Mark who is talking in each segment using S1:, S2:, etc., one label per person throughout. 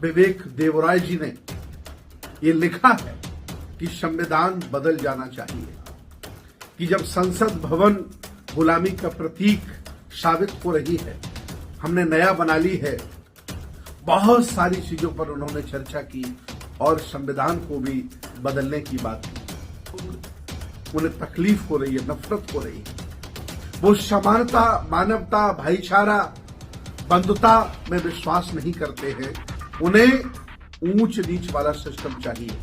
S1: विवेक देवराय जी ने ये लिखा है कि संविधान बदल जाना चाहिए, कि जब संसद भवन गुलामी का प्रतीक साबित हो रही है, हमने नया बना ली है। बहुत सारी चीजों पर उन्होंने चर्चा की और संविधान को भी बदलने की बात की। उन्हें तकलीफ हो रही है, नफरत हो रही है। वो समानता, मानवता, भाईचारा, बंधुता में विश्वास नहीं करते हैं। उन्हें ऊंच नीच वाला सिस्टम चाहिए।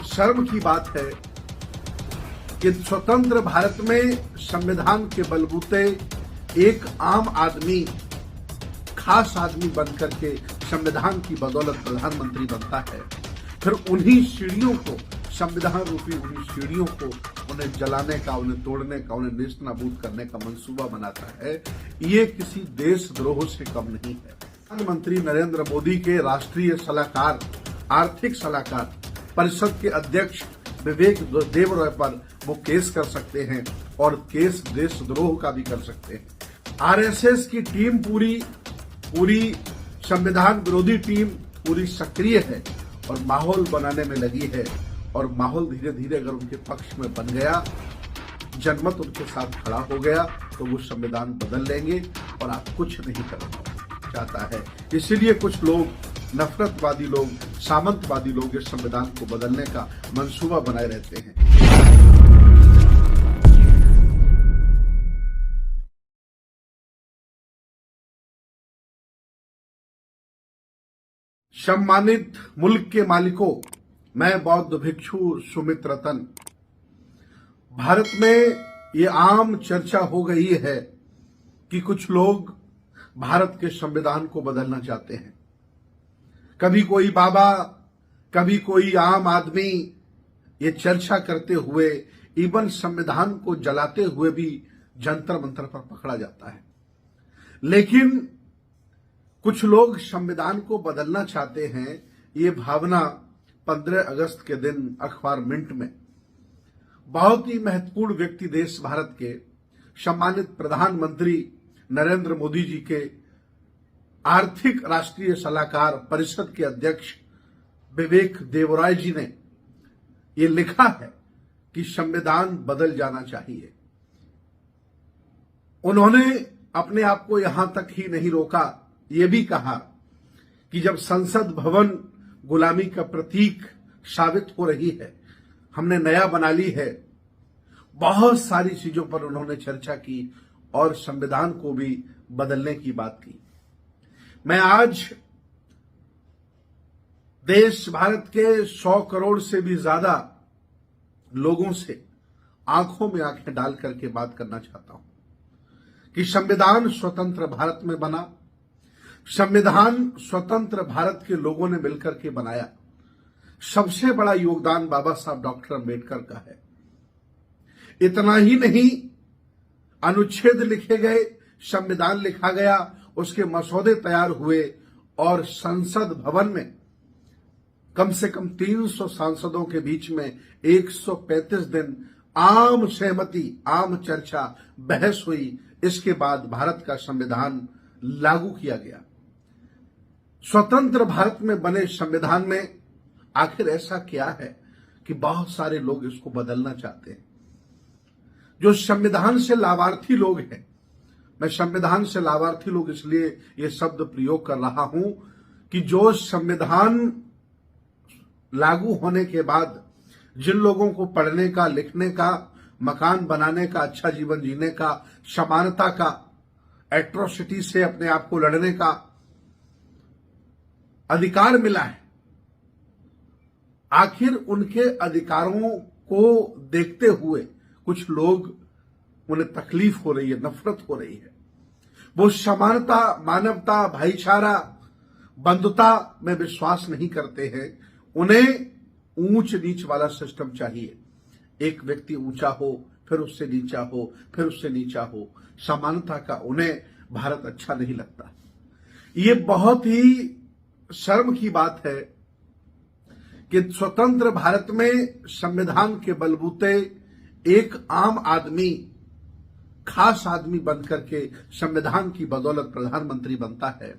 S1: शर्म की बात है कि स्वतंत्र भारत में संविधान के बलबूते एक आम आदमी, खास आदमी बनकर के संविधान की बदौलत प्रधानमंत्री बनता है। फिर उन्हीं सीढ़ियों को, संविधान रूपी उन्हीं सीढ़ियों को उन्हें जलाने का, उन्हें तोड़ने का, उन्हें नेस्त नाबूद करने का मंसूबा बनाता है। ये किसी देशद्रोह से कम नहीं है। प्रधानमंत्री नरेंद्र मोदी के राष्ट्रीय सलाहकार, आर्थिक सलाहकार, परिषद के अध्यक्ष विवेक देवराय पर वो केस कर सकते हैं और केस देशद्रोह का भी कर सकते हैं। आरएसएस की टीम पूरी संविधान विरोधी टीम पूरी सक्रिय है और माहौल बनाने में लगी है। और माहौल धीरे धीरे अगर उनके पक्ष में बन गया, जनमत उनके साथ खड़ा हो गया, तो वो संविधान बदल लेंगे और आप कुछ नहीं करना चाहता है। इसीलिए कुछ लोग, नफरतवादी लोग, सामंतवादी लोग इस संविधान को बदलने का मंसूबा बनाए रहते हैं। सम्मानित मुल्क के मालिकों, मैं बौद्ध भिक्षु सुमित रतन। भारत में ये आम चर्चा हो गई है कि कुछ लोग भारत के संविधान को बदलना चाहते हैं। कभी कोई बाबा, कभी कोई आम आदमी ये चर्चा करते हुए, इवन संविधान को जलाते हुए भी जंतर मंतर पर पकड़ा जाता है। लेकिन कुछ लोग संविधान को बदलना चाहते हैं। ये भावना 15 अगस्त के दिन अखबार मिंट में बहुत ही महत्वपूर्ण व्यक्ति देश भारत के सम्मानित प्रधानमंत्री नरेंद्र मोदी जी के आर्थिक राष्ट्रीय सलाहकार, परिषद के अध्यक्ष विवेक देवराय जी ने ये लिखा है कि संविधान बदल जाना चाहिए। उन्होंने अपने आप को यहां तक ही नहीं रोका, ये भी कहा कि जब संसद भवन गुलामी का प्रतीक साबित हो रही है, हमने नया बना ली है। बहुत सारी चीजों पर उन्होंने चर्चा की और संविधान को भी बदलने की बात की। मैं आज देश भारत के 100 करोड़ से भी ज्यादा लोगों से आंखों में आंखें डाल करके बात करना चाहता हूं कि संविधान स्वतंत्र भारत में बना। संविधान स्वतंत्र भारत के लोगों ने मिलकर के बनाया। सबसे बड़ा योगदान बाबा साहब डॉक्टर अंबेडकर का है। इतना ही नहीं, अनुच्छेद लिखे गए, संविधान लिखा गया, उसके मसौदे तैयार हुए और संसद भवन में कम से कम 300 सांसदों के बीच में 135 दिन आम सहमति, आम चर्चा, बहस हुई। इसके बाद भारत का संविधान लागू किया गया। स्वतंत्र भारत में बने संविधान में आखिर ऐसा क्या है कि बहुत सारे लोग इसको बदलना चाहते हैं। जो संविधान से लाभार्थी लोग हैं, मैं संविधान से लाभार्थी लोग इसलिए ये शब्द प्रयोग कर रहा हूं कि जो संविधान लागू होने के बाद जिन लोगों को पढ़ने का, लिखने का, मकान बनाने का, अच्छा जीवन जीने का, समानता का, एट्रोसिटी से अपने आप को लड़ने का अधिकार मिला है, आखिर उनके अधिकारों को देखते हुए कुछ लोग, उन्हें तकलीफ हो रही है, नफरत हो रही है। वो समानता, मानवता, भाईचारा, बंधुता में विश्वास नहीं करते हैं। उन्हें ऊंच नीच वाला सिस्टम चाहिए। एक व्यक्ति ऊंचा हो, फिर उससे नीचा हो, फिर उससे नीचा हो। समानता का उन्हें भारत अच्छा नहीं लगता। ये बहुत ही शर्म की बात है कि स्वतंत्र भारत में संविधान के बलबूते एक आम आदमी, खास आदमी बनकर के संविधान की बदौलत प्रधानमंत्री बनता है।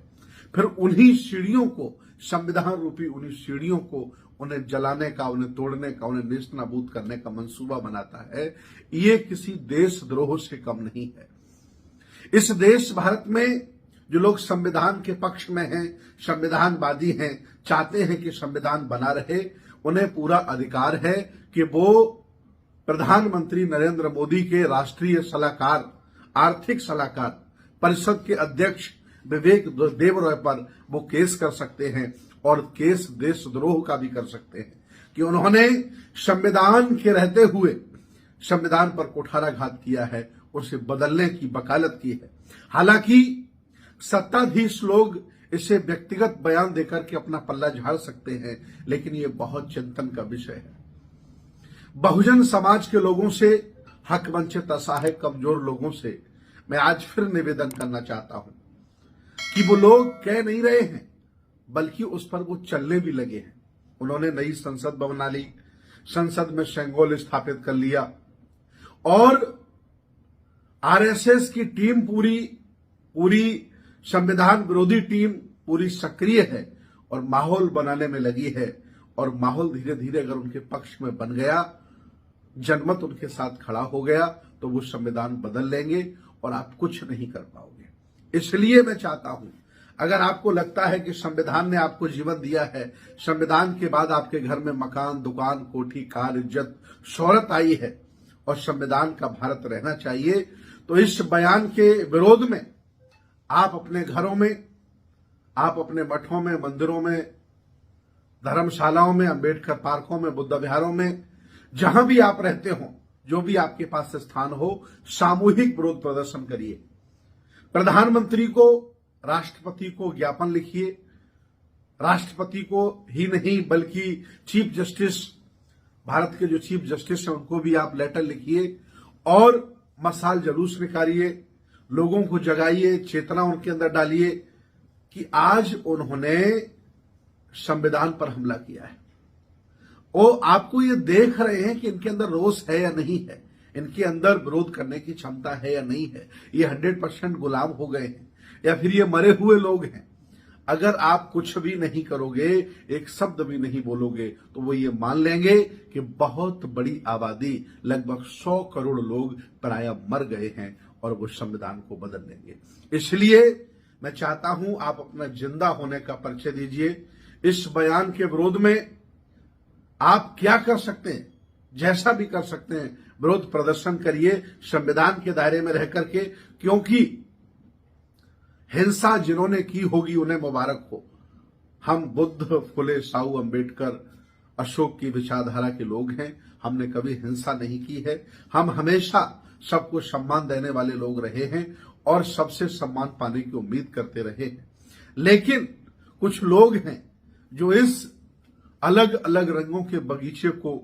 S1: फिर उन्हीं सीढ़ियों को, संविधान रूपी उन्हीं सीढ़ियों को उन्हें जलाने का, उन्हें तोड़ने का, उन्हें नेस्त नाबूद करने का मंसूबा बनाता है, ये किसी देशद्रोह से कम नहीं है। इस देश भारत में जो लोग संविधान के पक्ष में हैं, संविधानवादी हैं, चाहते हैं कि संविधान बना रहे, उन्हें पूरा अधिकार है कि वो प्रधानमंत्री नरेंद्र मोदी के राष्ट्रीय सलाहकार, आर्थिक सलाहकार, परिषद के अध्यक्ष विवेक देबरॉय पर वो केस कर सकते हैं और केस देशद्रोह का भी कर सकते हैं कि उन्होंने संविधान के रहते हुए संविधान पर कुठाराघात किया है, उसे बदलने की वकालत की है। हालांकि सत्ताधीश लोग इसे व्यक्तिगत बयान देकर के अपना पल्ला झाड़ सकते हैं, लेकिन ये बहुत चिंतन का विषय है। बहुजन समाज के लोगों से, हक वंचित, असहाय, कमजोर लोगों से मैं आज फिर निवेदन करना चाहता हूं कि वो लोग कह नहीं रहे हैं, बल्कि उस पर वो चलने भी लगे हैं। उन्होंने नई संसद बना ली, संसद में शेंगोल स्थापित कर लिया और आरएसएस की टीम पूरी संविधान विरोधी टीम पूरी सक्रिय है और माहौल बनाने में लगी है। और माहौल धीरे धीरे अगर उनके पक्ष में बन गया, जनमत उनके साथ खड़ा हो गया, तो वो संविधान बदल लेंगे और आप कुछ नहीं कर पाओगे। इसलिए मैं चाहता हूं, अगर आपको लगता है कि संविधान ने आपको जीवन दिया है, संविधान के बाद आपके घर में मकान, दुकान, कोठी, कार, इज्जत, शोहरत आई है और संविधान का भारत रहना चाहिए, तो इस बयान के विरोध में आप अपने घरों में, आप अपने मठों में, मंदिरों में, धर्मशालाओं में, अंबेडकर पार्कों में, बुद्ध विहारों में, जहां भी आप रहते हो, जो भी आपके पास स्थान हो, सामूहिक विरोध प्रदर्शन करिए। प्रधानमंत्री को, राष्ट्रपति को ज्ञापन लिखिए। राष्ट्रपति को ही नहीं बल्कि चीफ जस्टिस, भारत के जो चीफ जस्टिस हैं उनको भी आप लेटर लिखिए और मशाल जुलूस निकालिए, लोगों को जगाइए, चेतना उनके अंदर डालिए कि आज उन्होंने संविधान पर हमला किया है। वो आपको ये देख रहे हैं कि इनके अंदर रोष है या नहीं है, इनके अंदर विरोध करने की क्षमता है या नहीं है, ये 100% गुलाम हो गए हैं या फिर ये मरे हुए लोग हैं। अगर आप कुछ भी नहीं करोगे, एक शब्द भी नहीं बोलोगे, तो वो ये मान लेंगे कि बहुत बड़ी आबादी, लगभग 100 करोड़ लोग प्रायः मर गए हैं और वो संविधान को बदल लेंगे। इसलिए मैं चाहता हूं आप अपना जिंदा होने का परिचय दीजिए। इस बयान के विरोध में आप क्या कर सकते हैं, जैसा भी कर सकते हैं, विरोध प्रदर्शन करिए संविधान के दायरे में रह करके, क्योंकि हिंसा जिन्होंने की होगी उन्हें मुबारक हो। हम बुद्ध, फुले, साहू, अंबेडकर, अशोक की विचारधारा के लोग हैं, हमने कभी हिंसा नहीं की है। हम हमेशा सबको सम्मान देने वाले लोग रहे हैं और सबसे सम्मान पाने की उम्मीद करते रहे हैं। लेकिन कुछ लोग हैं जो इस अलग अलग रंगों के बगीचे को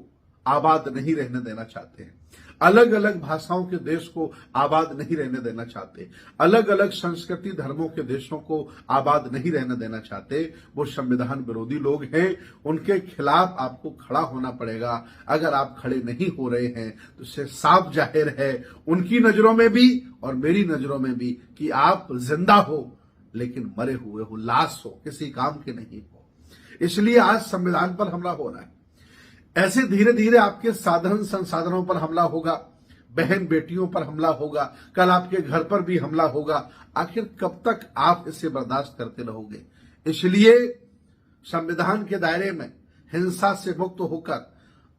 S1: आबाद नहीं रहने देना चाहते हैं, अलग अलग भाषाओं के देश को आबाद नहीं रहने देना चाहते, अलग अलग संस्कृति धर्मों के देशों को आबाद नहीं रहने देना चाहते। वो संविधान विरोधी लोग हैं, उनके खिलाफ आपको खड़ा होना पड़ेगा। अगर आप खड़े नहीं हो रहे हैं तो इससे साफ जाहिर है उनकी नजरों में भी और मेरी नजरों में भी कि आप जिंदा हो लेकिन मरे हुए हो, लाश हो, किसी काम के नहीं हो। इसलिए आज संविधान पर हमला हो रहा है। ऐसे धीरे धीरे आपके साधन संसाधनों पर हमला होगा, बहन बेटियों पर हमला होगा, कल आपके घर पर भी हमला होगा। आखिर कब तक आप इसे बर्दाश्त करते रहोगे? इसलिए संविधान के दायरे में हिंसा से मुक्त होकर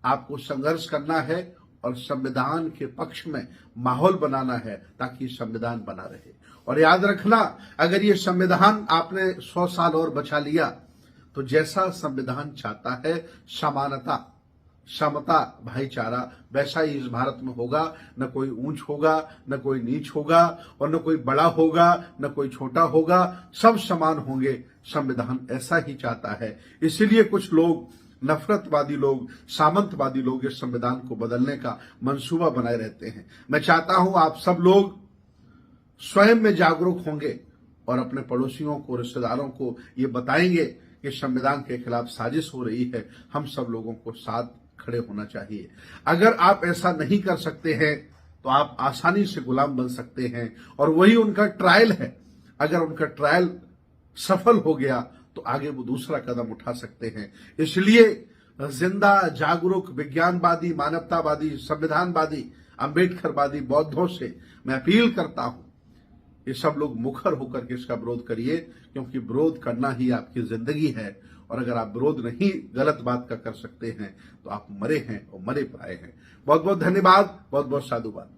S1: आपको संघर्ष करना है और संविधान के पक्ष में माहौल बनाना है ताकि संविधान बना रहे। और याद रखना, अगर ये संविधान आपने 100 साल और बचा लिया तो जैसा संविधान चाहता है, समानता, समता, भाईचारा, वैसा ही इस भारत में होगा। न कोई ऊंच होगा, न कोई नीच होगा और न कोई बड़ा होगा, न कोई छोटा होगा, सब समान होंगे। संविधान ऐसा ही चाहता है। इसीलिए कुछ लोग, नफरतवादी लोग, सामंतवादी लोग इस संविधान को बदलने का मंसूबा बनाए रहते हैं। मैं चाहता हूं आप सब लोग स्वयं में जागरूक होंगे और अपने पड़ोसियों को, रिश्तेदारों को ये बताएंगे कि संविधान के खिलाफ साजिश हो रही है। हम सब लोगों को साथ खड़े होना चाहिए। अगर आप ऐसा नहीं कर सकते हैं तो आप आसानी से गुलाम बन सकते हैं और वही उनका ट्रायल है। अगर उनका ट्रायल सफल हो गया तो आगे वो दूसरा कदम उठा सकते हैं। इसलिए जिंदा, जागरूक, विज्ञानवादी, मानवतावादी, संविधानवादी, अंबेडकरवादी बौद्धों से मैं अपील करता हूं, ये सब लोग मुखर होकर के इसका विरोध करिए, क्योंकि विरोध करना ही आपकी जिंदगी है। और अगर आप विरोध नहीं गलत बात का कर सकते हैं तो आप मरे हैं और मरे पाए हैं। बहुत बहुत धन्यवाद, बहुत बहुत साधुवाद।